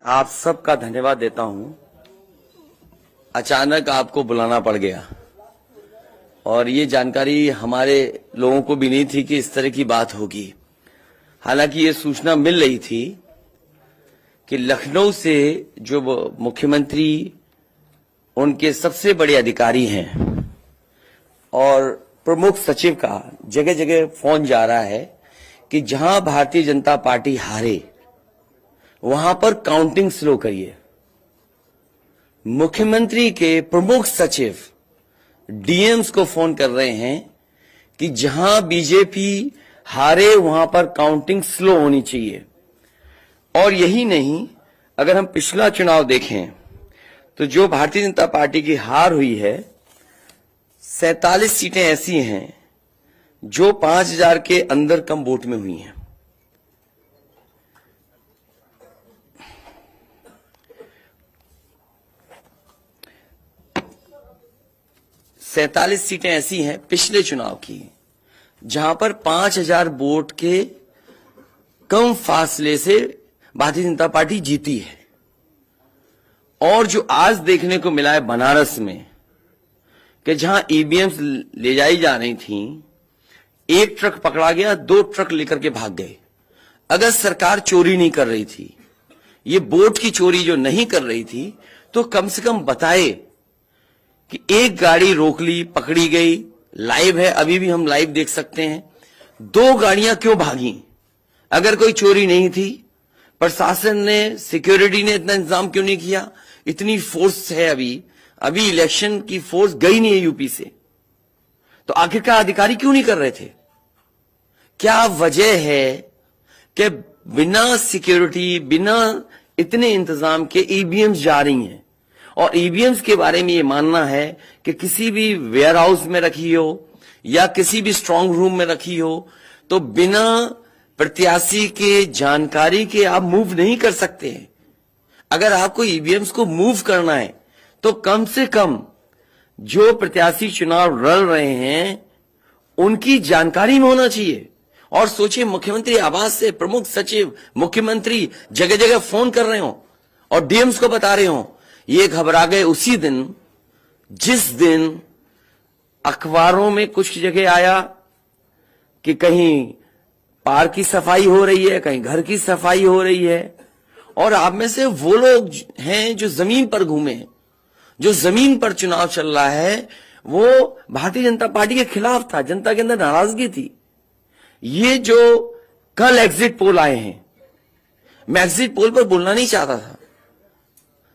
आप सबका धन्यवाद देता हूं। अचानक आपको बुलाना पड़ गया और ये जानकारी हमारे लोगों को भी नहीं थी कि इस तरह की बात होगी। हालांकि ये सूचना मिल रही थी कि लखनऊ से जो मुख्यमंत्री उनके सबसे बड़े अधिकारी हैं और प्रमुख सचिव का जगह जगह फोन जा रहा है कि जहां भारतीय जनता पार्टी हारे वहां पर काउंटिंग स्लो करिए। मुख्यमंत्री के प्रमुख सचिव डीएम्स को फोन कर रहे हैं कि जहां बीजेपी हारे वहां पर काउंटिंग स्लो होनी चाहिए। और यही नहीं, अगर हम पिछला चुनाव देखें तो जो भारतीय जनता पार्टी की हार हुई है 47 सीटें ऐसी हैं जो 5000 के अंदर कम वोट में हुई हैं। सैंतालीस सीटें ऐसी हैं पिछले चुनाव की जहां पर 5000 वोट के कम फासले से भारतीय जनता पार्टी जीती है। और जो आज देखने को मिला है बनारस में कि जहां ईवीएम्स ले जाई जा रही थी, एक ट्रक पकड़ा गया, 2 ट्रक लेकर के भाग गए। अगर सरकार चोरी नहीं कर रही थी, ये वोट की चोरी जो नहीं कर रही थी, तो कम से कम बताए कि एक गाड़ी रोक ली, पकड़ी गई, लाइव है, अभी भी हम लाइव देख सकते हैं। 2 गाड़ियां क्यों भागी? अगर कोई चोरी नहीं थी, प्रशासन ने, सिक्योरिटी ने इतना इंतजाम क्यों नहीं किया? इतनी फोर्स है, अभी इलेक्शन की फोर्स गई नहीं है यूपी से, तो आखिरकार अधिकारी क्यों नहीं कर रहे थे? क्या वजह है कि बिना सिक्योरिटी, बिना इतने इंतजाम के ईवीएम्स जा रही हैं? और ईवीएम्स के बारे में ये मानना है कि किसी भी वेयर हाउस में रखी हो या किसी भी स्ट्रांग रूम में रखी हो, तो बिना प्रत्याशी के जानकारी के आप मूव नहीं कर सकते हैं। अगर आपको ईवीएम्स को मूव करना है तो कम से कम जो प्रत्याशी चुनाव लड़ रहे हैं उनकी जानकारी में होना चाहिए। और सोचिए, मुख्यमंत्री आवास से प्रमुख सचिव, मुख्यमंत्री जगह जगह फोन कर रहे हो और डीएम्स को बता रहे हो। ये घबरा गए उसी दिन जिस दिन अखबारों में कुछ जगह आया कि कहीं पार्क की सफाई हो रही है, कहीं घर की सफाई हो रही है। और आप में से वो लोग हैं जो जमीन पर घूमे, जो जमीन पर चुनाव चल रहा है, वो भारतीय जनता पार्टी के खिलाफ था, जनता के अंदर नाराजगी थी। ये जो कल एग्जिट पोल आए हैं, मैं एग्जिट पोल पर बोलना नहीं चाहता था,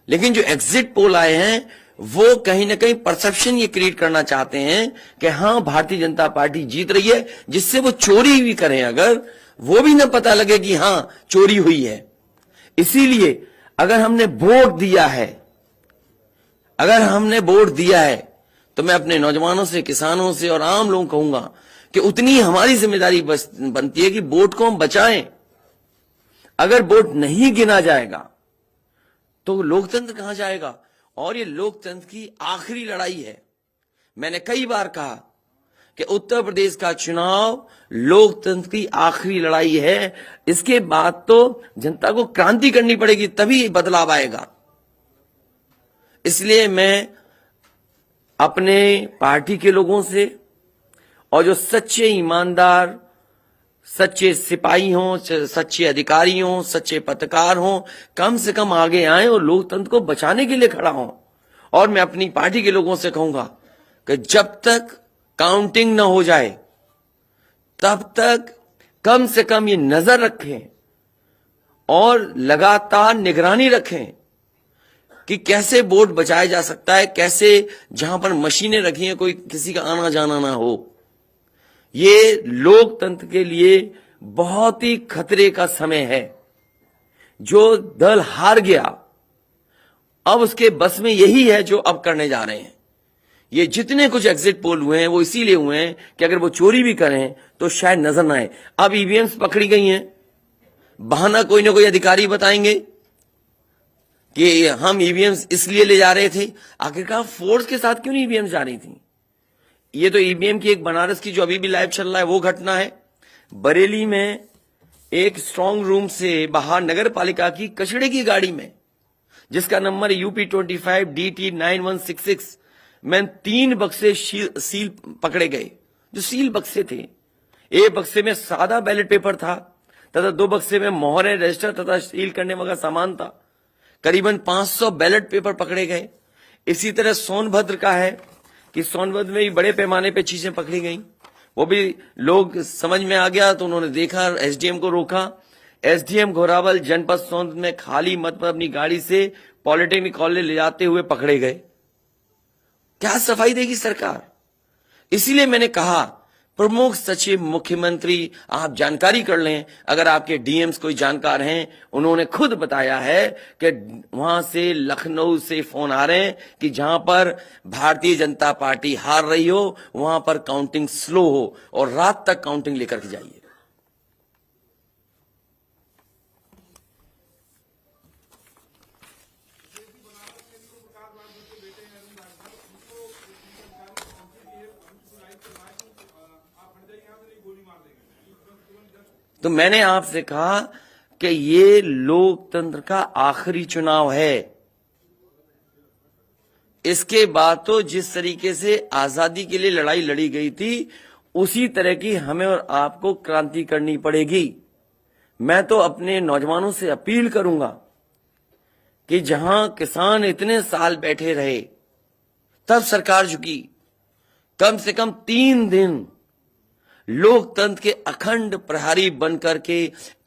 लेकिन जो एग्जिट पोल आए हैं वो कहीं ना कहीं परसेप्शन ये क्रिएट करना चाहते हैं कि हां, भारतीय जनता पार्टी जीत रही है, जिससे वो चोरी भी करें, अगर वो भी ना पता लगे कि हां चोरी हुई है। इसीलिए अगर हमने वोट दिया है तो मैं अपने नौजवानों से, किसानों से और आम लोगों को कहूंगा कि उतनी हमारी जिम्मेदारी बनती है कि वोट को हम बचाएं। अगर वोट नहीं गिना जाएगा तो लोकतंत्र कहां जाएगा? और ये लोकतंत्र की आखिरी लड़ाई है। मैंने कई बार कहा कि उत्तर प्रदेश का चुनाव लोकतंत्र की आखिरी लड़ाई है। इसके बाद तो जनता को क्रांति करनी पड़ेगी, तभी बदलाव आएगा। इसलिए मैं अपने पार्टी के लोगों से और जो सच्चे ईमानदार, सच्चे सिपाही हों, सच्चे अधिकारी हों, सच्चे पत्रकार हों, कम से कम आगे आएं और लोकतंत्र को बचाने के लिए खड़ा हों। और मैं अपनी पार्टी के लोगों से कहूंगा कि जब तक काउंटिंग ना हो जाए तब तक कम से कम ये नजर रखें और लगातार निगरानी रखें कि कैसे वोट बचाया जा सकता है, कैसे जहां पर मशीनें रखी हैं कोई किसी का आना जाना ना हो। ये लोकतंत्र के लिए बहुत ही खतरे का समय है। जो दल हार गया, अब उसके बस में यही है जो अब करने जा रहे हैं। ये जितने कुछ एग्जिट पोल हुए हैं वो इसीलिए हुए हैं कि अगर वो चोरी भी करें तो शायद नजर ना आए। अब ईवीएम्स पकड़ी गई हैं, बहाना कोई ना कोई अधिकारी बताएंगे कि हम ईवीएम्स इसलिए ले जा रहे थे। आखिरकार फोर्स के साथ क्यों नहीं ईवीएम्स जा रही थी? ये तो ईवीएम की एक बनारस की जो अभी भी लाइव चल रहा है वो घटना है। बरेली में एक स्ट्रांग रूम से बाहर नगर पालिका की कचड़े की गाड़ी में, जिसका नंबर UP25 DT 9166 में 3 बक्से सील पकड़े गए, जो सील बक्से थे। एक बक्से में सादा बैलेट पेपर था तथा 2 बक्से में मोहरें, रजिस्टर तथा सील करने वाला सामान था। करीबन 500 बैलेट पेपर पकड़े गए। इसी तरह सोनभद्र का है कि सोनभद्र में भी बड़े पैमाने पे चीजें पकड़ी गई। वो भी लोग समझ में आ गया तो उन्होंने देखा, SDM को रोका। SDM घोरावल जनपद सोनभद्र में खाली मत पर अपनी गाड़ी से पॉलिटेक्निक कॉलेज ले जाते हुए पकड़े गए। क्या सफाई देगी सरकार? इसीलिए मैंने कहा प्रमुख सचिव मुख्यमंत्री आप जानकारी कर लें। अगर आपके DMs कोई जानकार हैं, उन्होंने खुद बताया है कि वहां से लखनऊ से फोन आ रहे हैं कि जहां पर भारतीय जनता पार्टी हार रही हो वहां पर काउंटिंग स्लो हो और रात तक काउंटिंग लेकर के जाइए। तो मैंने आपसे कहा कि ये लोकतंत्र का आखिरी चुनाव है। इसके बाद तो जिस तरीके से आजादी के लिए लड़ाई लड़ी गई थी, उसी तरह की हमें और आपको क्रांति करनी पड़ेगी। मैं तो अपने नौजवानों से अपील करूंगा कि जहां किसान इतने साल बैठे रहे, तब सरकार झुकी। कम से कम 3 दिन लोकतंत्र के अखंड प्रहरी बनकर के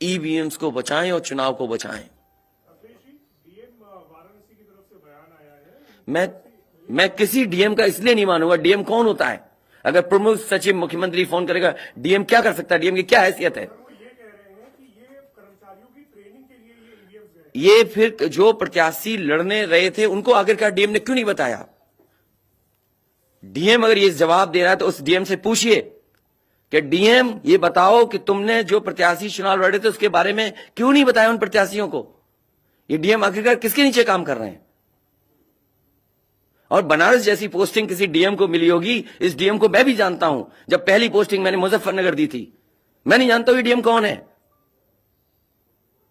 EVMs को बचाएं और चुनाव को बचाएं। मैं किसी DM का इसलिए नहीं मानूंगा। DM कौन होता है? अगर प्रमुख सचिव मुख्यमंत्री फोन करेगा, DM क्या कर सकता है? DM की क्या हैसियत है? ये फिर जो प्रत्याशी लड़ने रहे थे उनको आखिरकार DM ने क्यों नहीं बताया? DM अगर ये जवाब दे रहा है तो उस DM से पूछिए कि DM ये बताओ कि तुमने जो प्रत्याशी चुनाव लड़े थे उसके बारे में क्यों नहीं बताया उन प्रत्याशियों को? ये DM आखिरकार किसके नीचे काम कर रहे हैं? और बनारस जैसी पोस्टिंग किसी DM को मिली होगी, इस DM को मैं भी जानता हूं। जब पहली पोस्टिंग मैंने मुजफ्फरनगर दी थी, मैं नहीं जानता हूं ये DM कौन है,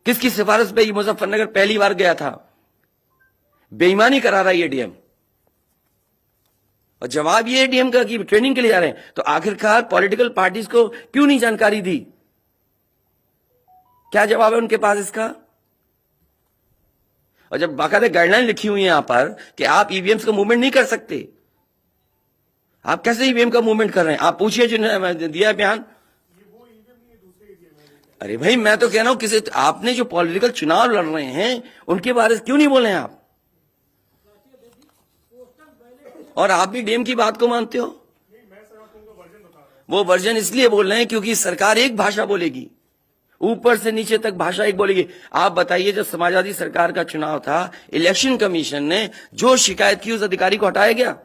किसकी सिफारिश पे ये मुजफ्फरनगर पहली बार गया था। बेईमानी करा रहा है ये DM। और जवाब ये DM का कि ट्रेनिंग के लिए जा रहे हैं। तो आखिरकार पॉलिटिकल पार्टीज को क्यों नहीं जानकारी दी? क्या जवाब है उनके पास इसका? और जब बाकायदा गाइडलाइन लिखी हुई है यहां पर कि आप EVMs का मूवमेंट नहीं कर सकते, आप कैसे EVM का मूवमेंट कर रहे हैं? आप पूछिए जिन्होंने दिया बयान। अरे भाई, मैं तो कह रहा हूं किसी आपने जो पॉलिटिकल चुनाव लड़ रहे हैं उनके बारे में क्यों नहीं बोल रहे हैं आप? और आप भी DM की बात को मानते हो? वो वर्जन इसलिए बोल रहे हैं क्योंकि सरकार एक भाषा बोलेगी, ऊपर से नीचे तक भाषा एक बोलेगी। आप बताइए, जब समाजवादी सरकार का चुनाव था, इलेक्शन कमीशन ने जो शिकायत की उस अधिकारी को हटाया गया?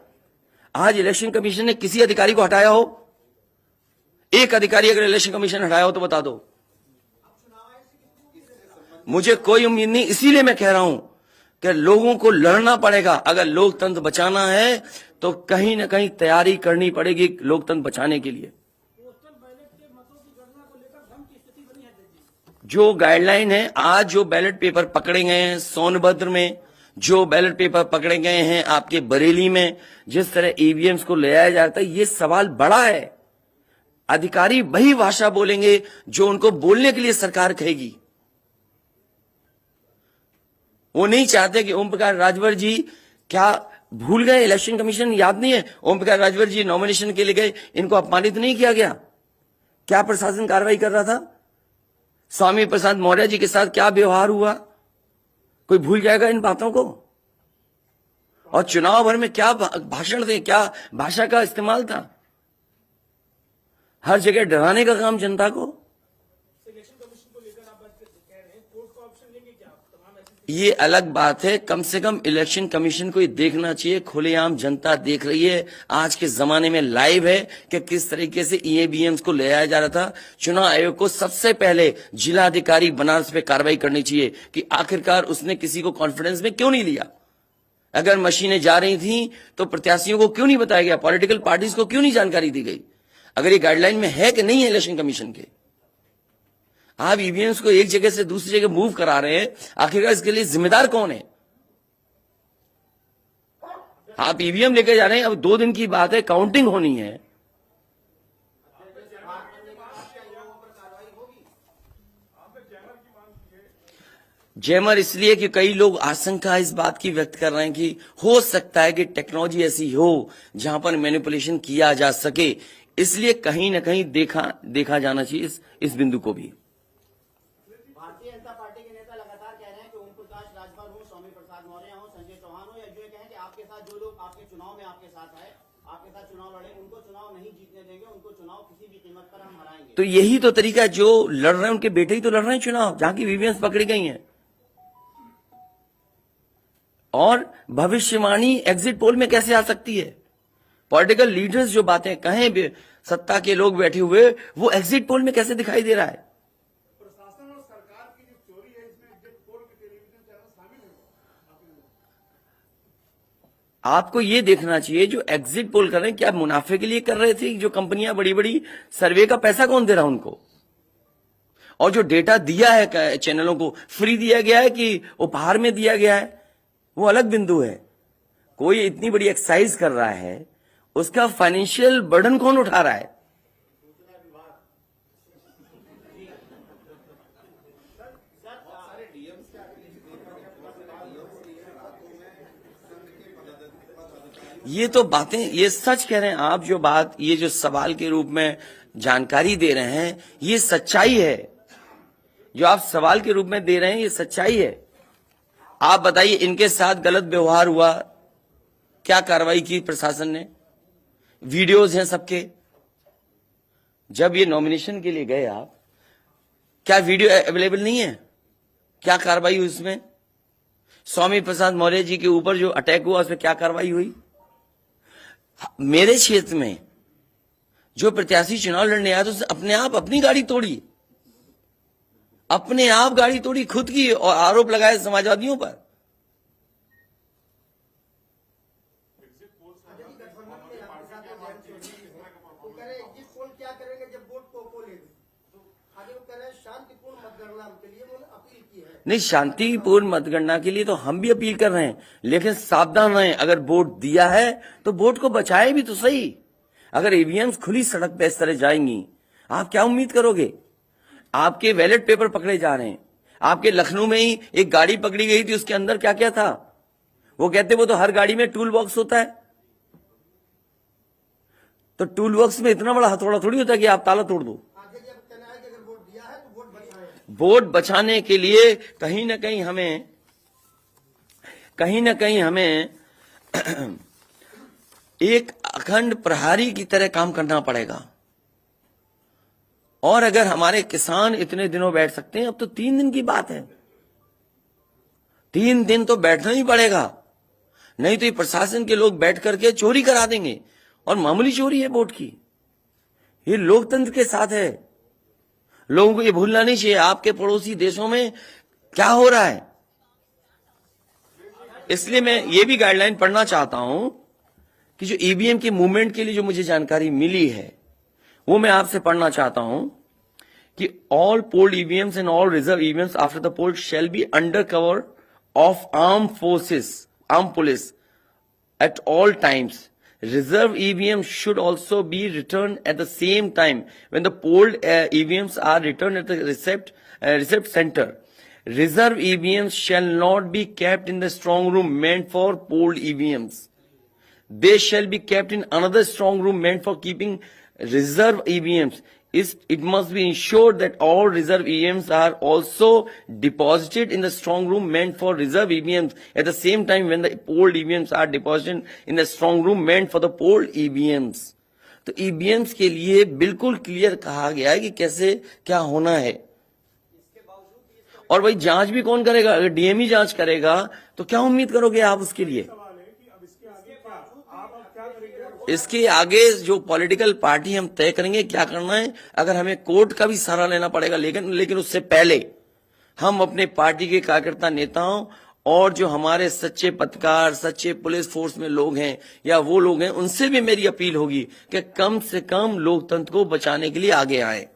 आज इलेक्शन कमीशन ने किसी अधिकारी को हटाया हो? एक अधिकारी अगर इलेक्शन कमीशन हटाया हो तो बता दो। मुझे कोई उम्मीद नहीं। इसीलिए मैं कह रहा हूं कि लोगों को लड़ना पड़ेगा। अगर लोकतंत्र बचाना है तो कहीं ना कहीं तैयारी करनी पड़ेगी लोकतंत्र बचाने के लिए। जो गाइडलाइन है, आज जो बैलेट पेपर पकड़े गए हैं सोनभद्र में, जो बैलेट पेपर पकड़े गए हैं आपके बरेली में, जिस तरह EVMs को ले आया जाता है, ये सवाल बड़ा है। अधिकारी वही भाषा बोलेंगे जो उनको बोलने के लिए सरकार कहेगी। वो नहीं चाहते कि ओम प्रकाश राजभर जी क्या भूल गए? इलेक्शन कमीशन याद नहीं है? ओम प्रकाश राजभर जी नॉमिनेशन के लिए गए, इनको अपमानित नहीं किया गया? क्या प्रशासन कार्रवाई कर रहा था? स्वामी प्रसाद मौर्य जी के साथ क्या व्यवहार हुआ? कोई भूल जाएगा इन बातों को? और चुनाव भर में क्या भाषण थे, क्या भाषा का इस्तेमाल था? हर जगह डराने का काम जनता को। ये अलग बात है। कम से कम इलेक्शन कमीशन को ये देखना चाहिए, खुलेआम जनता देख रही है, आज के जमाने में लाइव है कि किस तरीके से EVMs को ले आया जा रहा था। चुनाव आयोग को सबसे पहले जिलाधिकारी बनारस पे कार्रवाई करनी चाहिए कि आखिरकार उसने किसी को कॉन्फिडेंस में क्यों नहीं लिया। अगर मशीनें जा रही थी तो प्रत्याशियों को क्यों नहीं बताया गया? पॉलिटिकल पार्टीज को क्यों नहीं जानकारी दी गई? अगर ये गाइडलाइन में है कि नहीं है इलेक्शन कमीशन के? आप ईवीएम्स को एक जगह से दूसरी जगह मूव करा रहे हैं, आखिरकार इसके लिए जिम्मेदार कौन है? आप ईवीएम लेके जा रहे हैं, अब 2 दिन की बात है, काउंटिंग होनी है। जैमर इसलिए कि कई लोग आशंका इस बात की व्यक्त कर रहे हैं कि हो सकता है कि टेक्नोलॉजी ऐसी हो जहां पर मैनिपुलेशन किया जा सके, इसलिए कहीं ना कहीं देखा जाना चाहिए इस बिंदु को भी। भारतीय जनता पार्टी के नेता लगातार कह रहे हैं कि ओम प्रकाश राजभर हो, स्वामी प्रसाद मौर्य हो, संजय चौहान हो, या जो कहें कि आपके साथ जो लोग आपके चुनाव में आपके साथ आए, आपके साथ चुनाव लड़े, उनको चुनाव नहीं जीतने देंगे, उनको चुनाव किसी भी कीमत पर हम हराएंगे। तो यही तो तरीका, जो लड़ रहे हैं उनके बेटे ही तो लड़ रहे हैं चुनाव, जहां की ईवीएम्स पकड़ी गई हैं। और भविष्यवाणी एग्जिट पोल में कैसे आ सकती है? पॉलिटिकल लीडर्स जो बातें कहें, सत्ता के लोग बैठे हुए, वो एग्जिट पोल में कैसे दिखाई दे रहा है? प्रशासन और सरकार की जो चोरी है, इसमें एग्जिट पोल के टेलीविजन चैनल शामिल है। आपको ये देखना चाहिए, जो एग्जिट पोल कर रहे हैं, क्या मुनाफे के लिए कर रहे थे? जो कंपनियां बड़ी बड़ी, सर्वे का पैसा कौन दे रहा है उनको? और जो डेटा दिया है चैनलों को, फ्री दिया गया है कि उपहार में दिया गया है, वो अलग बिंदु है। कोई इतनी बड़ी एक्सरसाइज कर रहा है, उसका फाइनेंशियल बर्डन कौन उठा रहा है? ये तो बातें, ये सच कह रहे हैं आप। जो बात, ये जो सवाल के रूप में जानकारी दे रहे हैं, ये सच्चाई है। जो आप सवाल के रूप में दे रहे हैं, ये सच्चाई है। आप बताइए, इनके साथ गलत व्यवहार हुआ, क्या कार्रवाई की प्रशासन ने? वीडियोज हैं सबके। जब ये नॉमिनेशन के लिए गए आप, क्या वीडियो अवेलेबल नहीं है? क्या कार्रवाई हुई उसमें? स्वामी प्रसाद मौर्य जी के ऊपर जो अटैक हुआ, उसमें क्या कार्रवाई हुई? मेरे क्षेत्र में जो प्रत्याशी चुनाव लड़ने आया, तो उसने अपने आप अपनी गाड़ी तोड़ी, अपने आप गाड़ी तोड़ी खुद की, और आरोप लगाए समाजवादियों पर। क्या करेंगे जब वोट को लेंगे? आगे वो कह रहे हैं शांतिपूर्ण मतगणना के लिए उन्होंने अपील की है। नहीं, शांतिपूर्ण मतगणना के लिए तो हम भी अपील कर रहे हैं, लेकिन सावधान रहें। अगर वोट दिया है तो वोट को बचाए भी तो सही। अगर ईवीएम्स खुली सड़क पे इस तरह जाएंगी, आप क्या उम्मीद करोगे? आपके बैलेट पेपर पकड़े जा रहे हैं। आपके लखनऊ में ही एक गाड़ी पकड़ी गई थी, उसके अंदर क्या क्या था? वो कहते वो तो हर गाड़ी में टूल बॉक्स होता है। तो टूल बॉक्स में इतना बड़ा हथौड़ा थोड़ी होता है कि आप ताला तोड़ दो। आगे जब कहना है कि अगर वोट दिया है तो वोट बचाएं। वोट बचाने के लिए कहीं ना कहीं हमें एक अखंड प्रहरी की तरह काम करना पड़ेगा। और अगर हमारे किसान इतने दिनों बैठ सकते हैं, अब तो 3 दिन की बात है, 3 दिन तो बैठना ही पड़ेगा। नहीं तो ये प्रशासन के लोग बैठ करके चोरी करा देंगे, और मामूली चोरी है वोट की। ये लोकतंत्र के साथ है। लोगों को ये भूलना नहीं चाहिए आपके पड़ोसी देशों में क्या हो रहा है। इसलिए मैं ये भी गाइडलाइन पढ़ना चाहता हूं कि जो ईवीएम के मूवमेंट के लिए जो मुझे जानकारी मिली है, वो मैं आपसे पढ़ना चाहता हूं कि all polled EVMs and all reserve EVMs after the poll shall be under cover of arm police at all times. Reserve EVMs should also be returned at the same time when the polled EVMs are returned at the receipt center. Reserve EVMs shall not be kept in the strong room meant for polled EVMs. They shall be kept in another strong room meant for keeping reserve EVMs. It must be ensured that all reserve EVMs are also deposited in the strong room meant for reserve EVMs at the same time when the polled EVMs are deposited in the strong room meant for the polled EVMs. तो EVMs के लिए बिल्कुल clear कहा गया है कि कैसे क्या होना है। और भाई जांच भी कौन करेगा? अगर डीएमई जांच करेगा तो क्या उम्मीद करोगे आप उसके लिए? इसके आगे जो पॉलिटिकल पार्टी हम तय करेंगे क्या करना है। अगर हमें कोर्ट का भी सहारा लेना पड़ेगा, लेकिन उससे पहले हम अपने पार्टी के कार्यकर्ता नेताओं और जो हमारे सच्चे पत्रकार, सच्चे पुलिस फोर्स में लोग हैं या वो लोग हैं, उनसे भी मेरी अपील होगी कि कम से कम लोकतंत्र को बचाने के लिए आगे आए।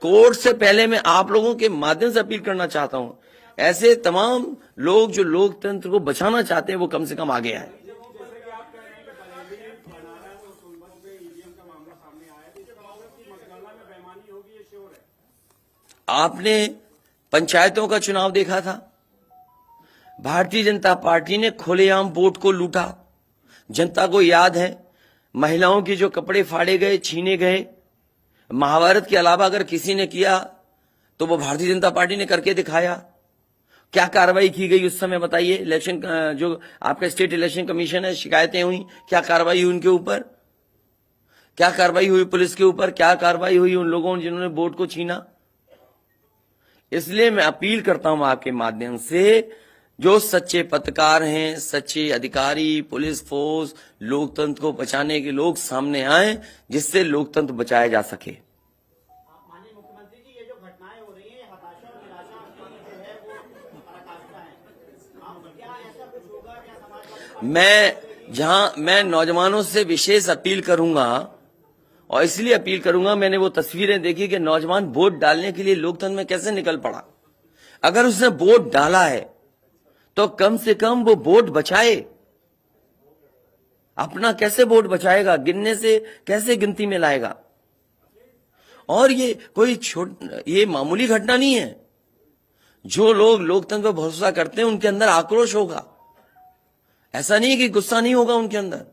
कोर्ट से पहले मैं आप लोगों के माध्यम से अपील करना चाहता हूं, ऐसे तमाम लोग जो लोकतंत्र को बचाना चाहते हैं वो कम से कम आगे आए। आपने पंचायतों का चुनाव देखा था, भारतीय जनता पार्टी ने खुलेआम वोट को लूटा। जनता को याद है महिलाओं के जो कपड़े फाड़े गए, छीने गए, महाभारत के अलावा अगर किसी ने किया तो वो भारतीय जनता पार्टी ने करके दिखाया। क्या कार्रवाई की गई उस समय बताइए? इलेक्शन जो आपका स्टेट इलेक्शन कमीशन है, शिकायतें हुई, क्या कार्रवाई हुई उनके ऊपर? क्या कार्रवाई हुई पुलिस के ऊपर? क्या कार्रवाई हुई उन लोगों जिन्होंने वोट को छीना? इसलिए मैं अपील करता हूं आपके माध्यम से, जो सच्चे पत्रकार हैं, सच्चे अधिकारी, पुलिस फोर्स, लोकतंत्र को बचाने के लोग सामने आए, जिससे लोकतंत्र बचाया जा सके। माननीय मुख्यमंत्री जी, ये जो घटनाएं हो रही हैं, ये हताशा और निराशा की जो है वो पराकाष्ठा है। क्या ऐसा कुछ होगा? क्या समाजवादी मैं नौजवानों से विशेष अपील करूंगा, और इसलिए अपील करूंगा, मैंने वो तस्वीरें देखी कि नौजवान वोट डालने के लिए लोकतंत्र में कैसे निकल पड़ा। अगर उसने वोट डाला है तो कम से कम वो वोट बचाए। अपना कैसे वोट बचाएगा? गिनने से कैसे गिनती में लाएगा? और ये कोई ये मामूली घटना नहीं है। जो लोग लोकतंत्र पर भरोसा करते हैं उनके अंदर आक्रोश होगा, ऐसा नहीं है कि गुस्सा नहीं होगा उनके अंदर।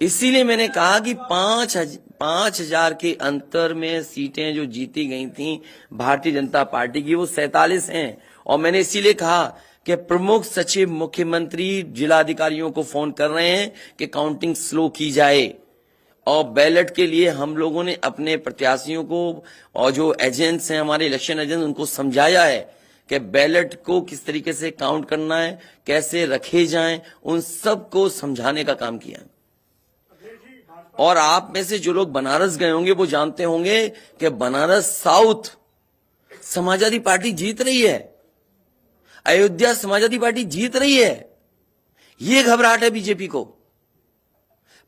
इसीलिए मैंने कहा कि 5,000 के अंतर में सीटें जो जीती गई थी भारतीय जनता पार्टी की, वो 47 हैं। और मैंने इसीलिए कहा कि प्रमुख सचिव मुख्यमंत्री जिलाधिकारियों को फोन कर रहे हैं कि काउंटिंग स्लो की जाए। और बैलेट के लिए हम लोगों ने अपने प्रत्याशियों को और जो एजेंट्स हैं हमारे इलेक्शन एजेंट्स, उनको समझाया है कि बैलेट को किस तरीके से काउंट करना है, कैसे रखे जाएं, उन सबको समझाने का काम किया है। और आप में से जो लोग बनारस गए होंगे वो जानते होंगे कि बनारस साउथ समाजवादी पार्टी जीत रही है, अयोध्या समाजवादी पार्टी जीत रही है। ये घबराहट है बीजेपी को।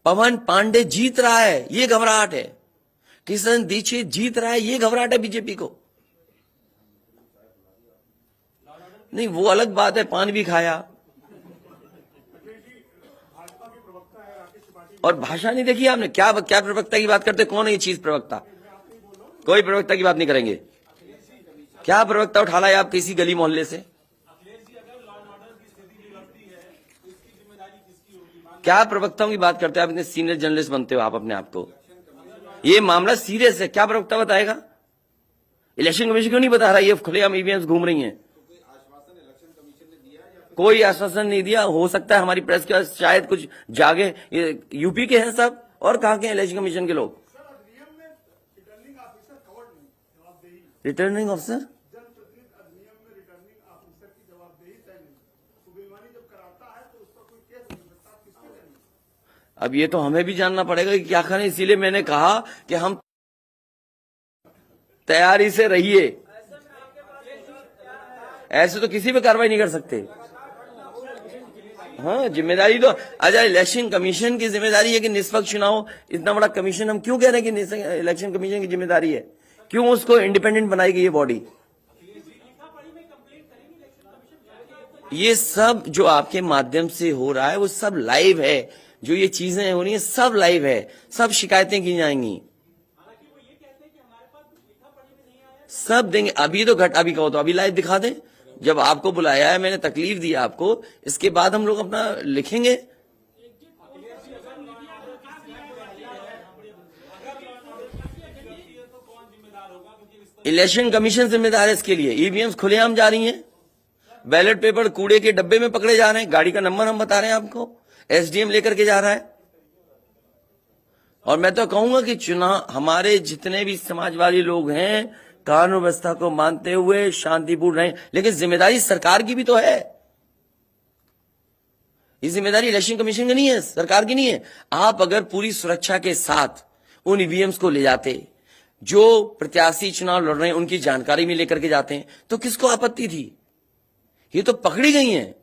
पवन पांडे जीत रहा है, ये घबराहट है। किशन दीक्षित जीत रहा है, ये घबराहट है बीजेपी को। नहीं, वो अलग बात है, पान भी खाया और भाषा नहीं देखी आपने। क्या प्रवक्ता की बात करते? कौन है ये चीज प्रवक्ता? कोई प्रवक्ता की बात नहीं करेंगे। क्या प्रवक्ता उठा लाए आप किसी गली मोहल्ले से? क्या प्रवक्ताओं की बात करते हैं आप? इतने सीनियर जर्नलिस्ट बनते हो आप अपने आप को। ये मामला सीरियस है, क्या प्रवक्ता बताएगा? इलेक्शन कमीशन क्यों नहीं बता रहा? ये खुलेआम ईवीएम घूम रही हैं। कोई आश्वासन नहीं दिया। हो सकता है हमारी प्रेस के शायद कुछ जागे। ये यूपी के हैं सब, और कहां के इलेक्शन कमीशन के लोग? रिटर्निंग ऑफिसर अब ये तो हमें भी जानना पड़ेगा कि क्या करें। इसीलिए मैंने कहा कि हम तैयारी से रहिए। ऐसे तो किसी पे कार्रवाई नहीं कर सकते। हाँ, जिम्मेदारी तो अच्छा इलेक्शन कमीशन की जिम्मेदारी है कि निष्पक्ष चुनाव। इतना बड़ा कमीशन हम क्यों कह रहे हैं कि इलेक्शन कमीशन की जिम्मेदारी है? क्यों उसको इंडिपेंडेंट बनाई गई ये बॉडी? ये सब जो आपके माध्यम से हो रहा है वो सब लाइव है। जो ये चीजें हो रही है सब लाइव है, सब शिकायतें की जाएंगी, सब देंगे। अभी तो अभी कहो तो अभी लाइव दिखा दें। जब आपको बुलाया है, मैंने तकलीफ दी आपको, इसके बाद हम लोग अपना लिखेंगे। इलेक्शन कमीशन जिम्मेदार है इसके लिए। ईवीएम्स खुलेआम जा रही हैं, बैलेट पेपर कूड़े के डब्बे में पकड़े जा रहे हैं, गाड़ी का नंबर हम बता रहे हैं आपको, एसडीएम लेकर के जा रहा है। और मैं तो कहूंगा कि चुनाव हमारे जितने भी समाजवादी लोग हैं कानून व्यवस्था को मानते हुए शांतिपूर्ण रहें, लेकिन जिम्मेदारी सरकार की भी तो है। ये जिम्मेदारी इलेक्शन कमीशन की नहीं है, सरकार की नहीं है। आप अगर पूरी सुरक्षा के साथ उन ईवीएम्स को ले जाते, जो प्रत्याशी चुनाव लड़ रहे हैं उनकी जानकारी में लेकर के जाते हैं, तो किसको आपत्ति थी? ये तो पकड़ी गई हैं।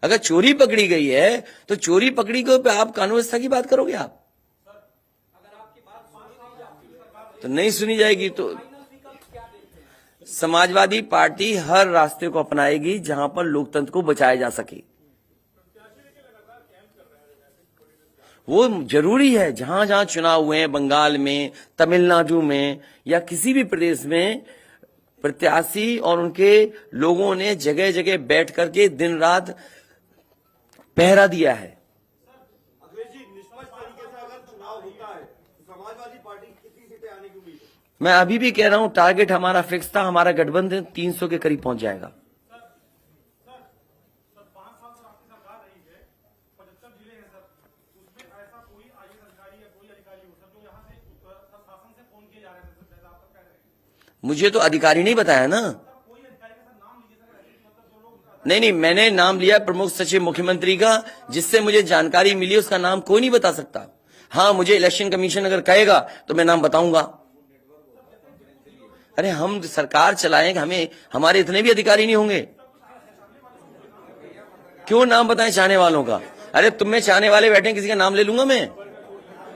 अगर चोरी पकड़ी गई है तो चोरी पकड़ी को आप कानून व्यवस्था की बात करोगे आप? तो नहीं सुनी जाएगी तो समाजवादी पार्टी हर रास्ते को अपनाएगी जहां पर लोकतंत्र को बचाया जा सके। वो जरूरी है, जहां जहां चुनाव हुए हैं, बंगाल में, तमिलनाडु में या किसी भी प्रदेश में, प्रत्याशी और उनके लोगों ने जगह जगह बैठ करके दिन रात पहरा दिया है। अखिलेश जी, निष्पक्ष तरीके से अगर चुनाव होता है तो समाजवादी पार्टी कितनी सीटें आने की उम्मीद है? मैं अभी भी कह रहा हूं, टारगेट हमारा फिक्स था, हमारा गठबंधन 300 के करीब पहुंच जाएगा। 5 साल से आपकी सरकार रही है, 75 जिले हैं सर, उसमें ऐसा कोई आईएएस अधिकारी या कोई अधिकारी हो सर जो यहाँ से शासन से फोन किए जा रहे हैं सर, जैसा आप कह रहे हैं? मुझे तो अधिकारी नहीं बताया ना। कोई अधिकारी का सर नाम लीजिए सर, ऐसे मतलब जो लोग नहीं, मैंने नाम लिया प्रमुख सचिव मुख्यमंत्री का, जिससे मुझे जानकारी मिली, उसका नाम कोई नहीं बता सकता। हाँ, मुझे इलेक्शन कमीशन अगर कहेगा तो मैं नाम बताऊंगा। अरे हम सरकार चलाएंगे, हमें हमारे इतने भी अधिकारी नहीं होंगे। क्यों नाम बताएं चाहने वालों का? अरे तुम में चाहने वाले बैठे हैं, किसी का नाम ले लूंगा मैं?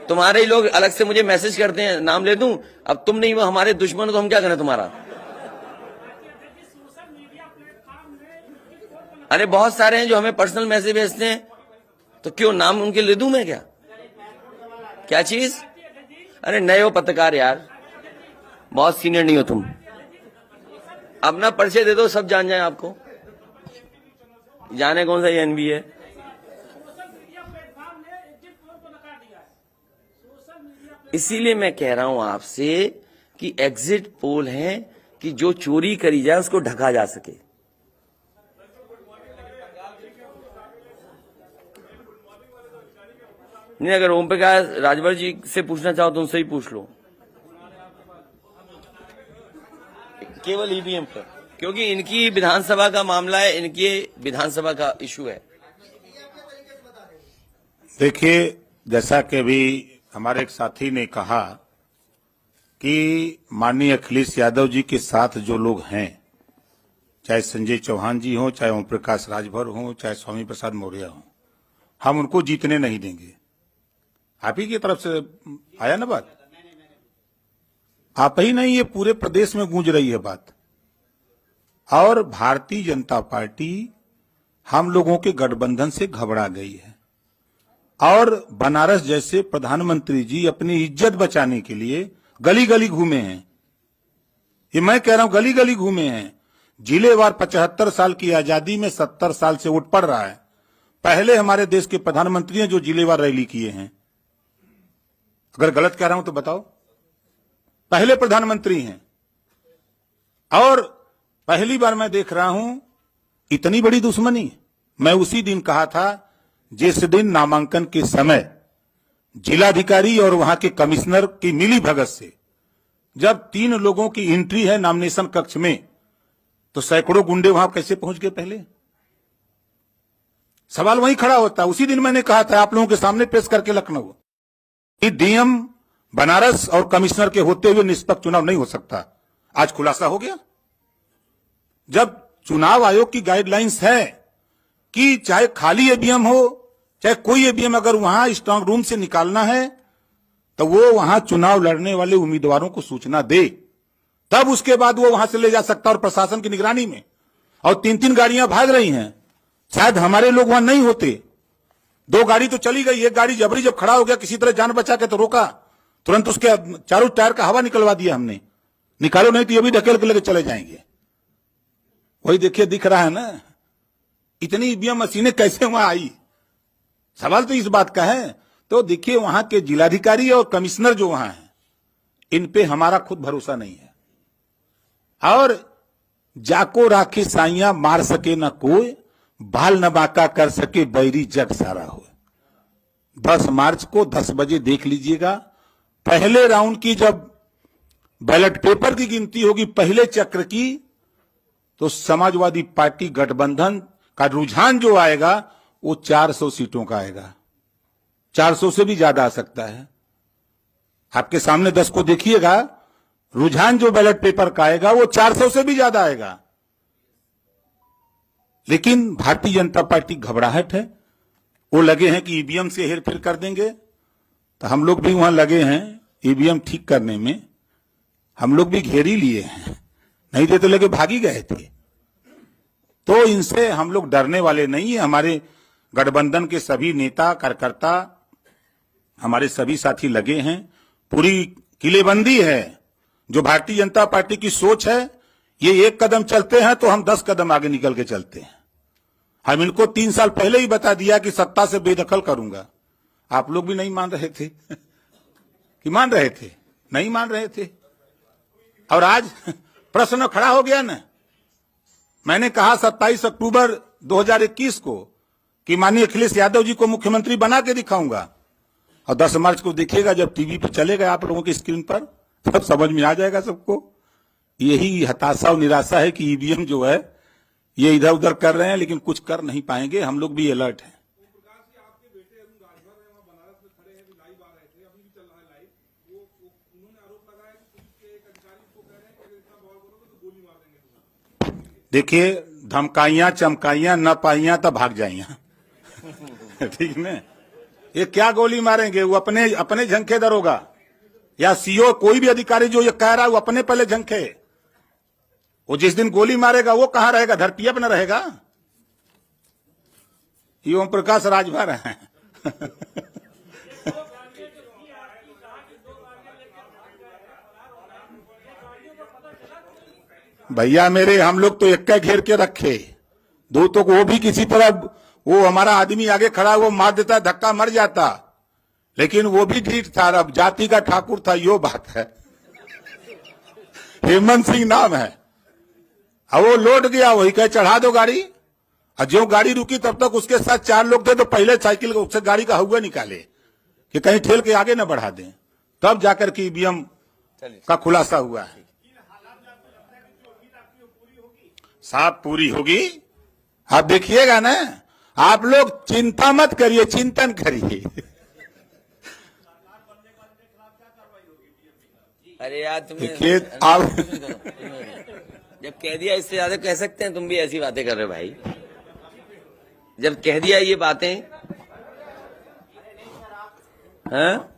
तुम्हारे ही लोग अलग से मुझे मैसेज करते हैं, नाम ले दूं? अब तुम नहीं, वो हमारे दुश्मन हो तो हम क्या करें तुम्हारा? अरे बहुत सारे हैं जो हमें पर्सनल मैसेज भेजते हैं, तो क्यों नाम उनके ले दूं मैं? क्या चीज? अरे नए हो पत्रकार यार, बहुत सीनियर नहीं हो तुम। अपना परिचय दे दो, सब जान जाए आपको, जाने कौन सा एनबी है। इसीलिए मैं कह रहा हूं आपसे कि एग्जिट पोल है कि जो चोरी करी जाए उसको ढका जा सके। नहीं, अगर ओम प्रकाश राजभर जी से पूछना चाहो तो उनसे ही पूछ लो, केवल ईवीएम पर, क्योंकि इनकी विधानसभा का मामला है, इनकी विधानसभा का इशू है। देखिए, जैसा कि अभी हमारे एक साथी ने कहा कि माननीय अखिलेश यादव जी के साथ जो लोग हैं, चाहे संजय चौहान जी हों, चाहे ओम प्रकाश राजभर हों, चाहे स्वामी प्रसाद मौर्य हों, हम उनको जीतने नहीं देंगे। आप ही की तरफ से आया ना बात? आप ही नहीं, ये पूरे प्रदेश में गूंज रही है बात। और भारतीय जनता पार्टी हम लोगों के गठबंधन से घबरा गई है और बनारस जैसे प्रधानमंत्री जी अपनी इज्जत बचाने के लिए गली गली घूमे हैं। ये मैं कह रहा हूं, गली गली घूमे हैं। जिलेवार 75 साल की आजादी में 70 साल से वोट पड़ रहा है। पहले हमारे देश के प्रधानमंत्री हैं जो जिलेवार रैली किए हैं। अगर गलत कह रहा हूं तो बताओ। पहले प्रधानमंत्री हैं और पहली बार मैं देख रहा हूं इतनी बड़ी दुश्मनी। मैं उसी दिन कहा था जिस दिन नामांकन के समय जिलाधिकारी और वहां के कमिश्नर की मिली भगत से जब 3 लोगों की एंट्री है नॉमिनेशन कक्ष में, तो सैकड़ों गुंडे वहां कैसे पहुंच गए? पहले सवाल वहीं खड़ा होता है। उसी दिन मैंने कहा था आप लोगों के सामने पेश करके लखनऊ कि डीएम बनारस और कमिश्नर के होते हुए निष्पक्ष चुनाव नहीं हो सकता। आज खुलासा हो गया। जब चुनाव आयोग की गाइडलाइंस है कि चाहे खाली ईवीएम हो चाहे कोई ईवीएम, अगर वहां स्ट्रांग रूम से निकालना है तो वो वहां चुनाव लड़ने वाले उम्मीदवारों को सूचना दे, तब उसके बाद वो वहां से ले जा सकता। और प्रशासन की निगरानी में। और 3-3 गाड़ियां भाग रही हैं। शायद हमारे लोग वहां नहीं होते। 2 गाड़ी तो चली गई, एक गाड़ी जबरी जब खड़ा हो गया किसी तरह जान बचा के तो रोका, तुरंत उसके चारों टायर का हवा निकलवा दिया हमने। निकालो नहीं तो ये भी ढकेल के लेके चले जाएंगे। वही देखिए, दिख रहा है ना इतनी ईवीएम मशीनें कैसे वहां आई। सवाल तो इस बात का है। तो देखिए, वहां के जिलाधिकारी और कमिश्नर जो वहां हैं, इन पे हमारा खुद भरोसा नहीं है। और जाको राखी साइया मार सके न कोई, बाल न बाका कर सके बैरी जग सारा हो। 10 मार्च को 10 बजे देख लीजिएगा। पहले राउंड की जब बैलेट पेपर की गिनती होगी पहले चक्र की, तो समाजवादी पार्टी गठबंधन का रुझान जो आएगा वो 400 सीटों का आएगा। 400 से भी ज्यादा आ सकता है। आपके सामने 10 को देखिएगा, रुझान जो बैलेट पेपर का आएगा वो 400 से भी ज्यादा आएगा। लेकिन भारतीय जनता पार्टी घबराहट है। वो लगे हैं कि ईवीएम से हेरफेर कर देंगे। तो हम लोग भी वहां लगे हैं ईवीएम ठीक करने में। हम लोग भी घेर ही लिए हैं, नहीं थे तो लेके भागी गए थे। तो इनसे हम लोग डरने वाले नहीं है। हमारे गठबंधन के सभी नेता कार्यकर्ता, हमारे सभी साथी लगे हैं, पूरी किलेबंदी है। जो भारतीय जनता पार्टी की सोच है, ये एक कदम चलते हैं तो हम 10 कदम आगे निकल के चलते हैं। हम इनको 3 साल पहले ही बता दिया कि सत्ता से बेदखल करूंगा। आप लोग भी नहीं मान रहे थे कि मान रहे थे? नहीं मान रहे थे। और आज प्रश्न खड़ा हो गया ना। मैंने कहा 27 अक्टूबर 2021 को कि माननीय अखिलेश यादव जी को मुख्यमंत्री बना के दिखाऊंगा, और 10 मार्च को देखिएगा जब टीवी पर चलेगा आप लोगों की स्क्रीन पर, तब समझ में आ जाएगा सबको। यही हताशा और निराशा है कि ईवीएम जो है ये इधर उधर कर रहे हैं, लेकिन कुछ कर नहीं पाएंगे। हम लोग भी अलर्ट हैं। देखिए, धमकाइयां चमकाइयां न पाइयां तब भाग जाइया ठीक है। ये क्या गोली मारेंगे? वो अपने झंखे दरोगा या सीओ, कोई भी अधिकारी जो ये कह रहा है वो अपने पहले झंखे। वो जिस दिन गोली मारेगा वो कहां रहेगा? धरती पर न रहेगा। ये ओम प्रकाश राजभर है भैया मेरे, हम लोग तो एक घेर के रखे, दो तो वो भी किसी तरह, वो हमारा आदमी आगे खड़ा वो मार देता, धक्का मर जाता, लेकिन वो भी ढीठ था। अब जाति का ठाकुर था, यो बात है। हेमंत सिंह नाम है। अब वो लौट गया, वही कहे चढ़ा दो गाड़ी। और जो गाड़ी रुकी तब तक उसके साथ 4 लोग थे, तो पहले साइकिल उससे गाड़ी का हुआ निकाले कि कहीं ठेल के आगे न बढ़ा दें, तब जाकर के ईवीएम का खुलासा हुआ है। साफ पूरी होगी, आप देखिएगा ना। आप लोग चिंता मत करिए, चिंतन करिए। अरे यार तुमने आप जब कह दिया, इससे ज्यादा कह सकते हैं? तुम भी ऐसी बातें कर रहे हो भाई। जब कह दिया ये बातें, हाँ?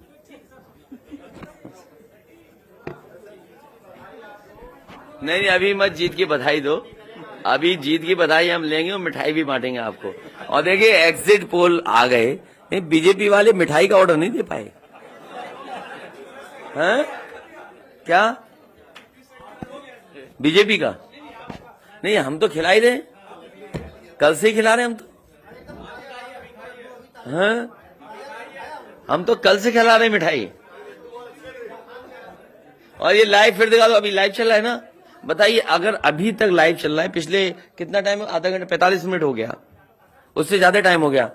नहीं, अभी मत जीत की बधाई दो। अभी जीत की बधाई हम लेंगे और मिठाई भी बांटेंगे आपको। और देखिए, एग्जिट पोल आ गए, बीजेपी वाले मिठाई का ऑर्डर नहीं दे पाए। हैं? क्या बीजेपी का? नहीं, हम तो खिला ही रहे, कल से ही खिला रहे हम तो। हाँ, हम तो कल से खिला रहे मिठाई। और ये लाइव फिर दिखा दो। अभी लाइव चल रहा है ना? बताइए, अगर अभी तक लाइव चल रहा है, पिछले कितना टाइम, आधा घंटा 45 मिनट हो गया, उससे ज्यादा टाइम हो गया,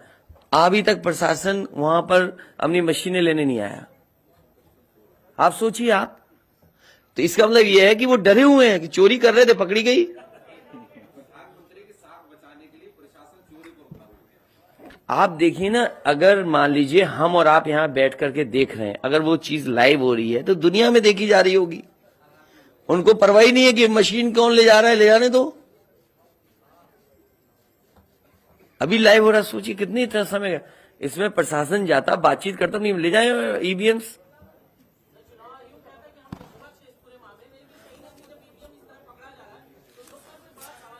अभी तक प्रशासन वहां पर अपनी मशीनें लेने नहीं आया। आप सोचिए आप, तो इसका मतलब यह है कि वो डरे हुए हैं कि चोरी कर रहे थे, पकड़ी गई। आप देखिए ना, अगर मान लीजिए हम और आप यहां बैठ करके देख रहे हैं, अगर वो चीज लाइव हो रही है तो दुनिया में देखी जा रही होगी। उनको परवाह नहीं है कि मशीन कौन ले जा रहा है, ले जाने दो। अभी लाइव हो रहा, सोचिए कितनी इतना समय इसमें प्रशासन जाता, बातचीत करता, नहीं ले जाए ईवीएम्स।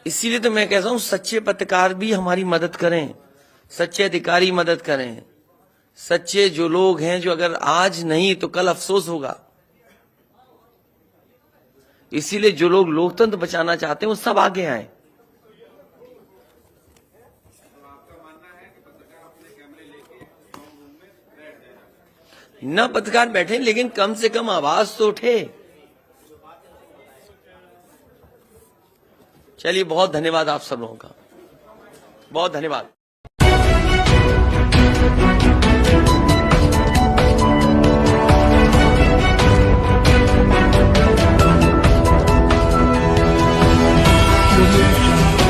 इसीलिए तो मैं कहता हूं, सच्चे पत्रकार भी हमारी मदद करें, सच्चे अधिकारी मदद करें, सच्चे जो लोग हैं, जो अगर आज नहीं तो कल अफसोस होगा। इसीलिए जो लोग लोकतंत्र बचाना चाहते हैं वो सब आगे आए। न पत्रकार बैठे, लेकिन कम से कम आवाज तो उठे। चलिए, बहुत धन्यवाद आप सब लोगों का, बहुत धन्यवाद। Audio Jungle.